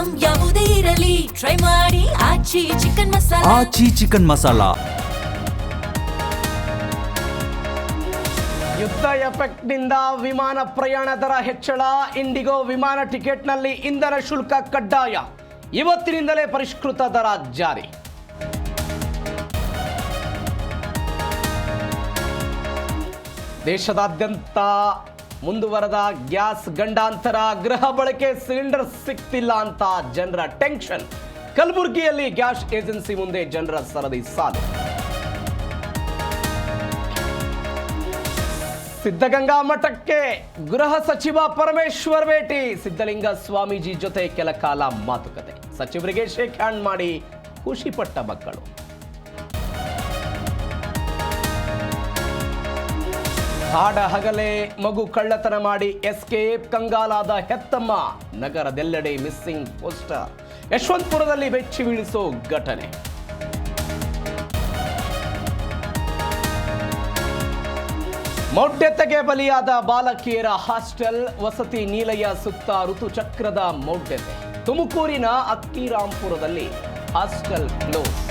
Item ಯಾವುದೇ ಇರಲಿ try ಮಾಡಿ ಆಚಿ ಚಿಕನ್ ಮಸಾಲಾ. ಆಚಿ ಚಿಕನ್ ಮಸಾಲಾ. ಯುದ್ಧ ಎಫೆಕ್ಟ್ನಿಂದ ವಿಮಾನ ಪ್ರಯಾಣ ದರ ಹೆಚ್ಚಳ. ಇಂಡಿಗೋ ವಿಮಾನ ಟಿಕೆಟ್ನಲ್ಲಿ ಇಂಧನ ಶುಲ್ಕ ಕಡ್ಡಾಯ. ಇವತ್ತಿನಿಂದಲೇ ಪರಿಷ್ಕೃತ ದರ ಜಾರಿ. ದೇಶದಾದ್ಯಂತ ಮುಂದುವರೆದ ಗ್ಯಾಸ್ ಗಂಡಾಂತರ. ಗೃಹ ಬಳಕೆ ಸಿಲಿಂಡರ್ ಸಿಗ್ತಿಲ್ಲ ಅಂತ ಜನರ ಟೆನ್ಷನ್. ಕಲಬುರಗಿಯಲ್ಲಿ ಗ್ಯಾಸ್ ಏಜೆನ್ಸಿ ಮುಂದೆ ಜನರ ಸರದಿ ಸಾಲು. ಸಿದ್ಧಗಂಗಾ ಮಠಕ್ಕೆ ಗೃಹ ಸಚಿವ ಪರಮೇಶ್ವರ್ ಭೇಟಿ. ಸಿದ್ಧಲಿಂಗ ಸ್ವಾಮೀಜಿ ಜೊತೆ ಕೆಲ ಕಾಲ ಮಾತುಕತೆ. ಸಚಿವರಿಗೆ ಶೇಕ್ ಹ್ಯಾಂಡ್ ಮಾಡಿ ಖುಷಿಪಟ್ಟ ಮಕ್ಕಳು. ಹಾಡ ಹಗಲೇ ಮಗು ಕಳ್ಳತನ ಮಾಡಿ ಎಸ್ಕೇಪ್. ಕಂಗಾಲಾದ ಹೆತ್ತಮ್ಮ. ನಗರದೆಲ್ಲೆಡೆ ಮಿಸ್ಸಿಂಗ್ ಪೋಸ್ಟರ್. ಯಶವಂತಪುರದಲ್ಲಿ ಬೆಚ್ಚಿ ಬೀಳಿಸೋ ಘಟನೆ. ಮೌಢ್ಯತೆಗೆ ಬಲಿಯಾದ ಬಾಲಕಿಯರ ಹಾಸ್ಟೆಲ್. ವಸತಿ ನಿಲಯ ಸುತ್ತ ಋತುಚಕ್ರದ ಮೌಢ್ಯತೆ. ತುಮಕೂರಿನ ಅಕ್ಕಿರಾಂಪುರದಲ್ಲಿ ಹಾಸ್ಟೆಲ್ ಕ್ಲೋಸ್.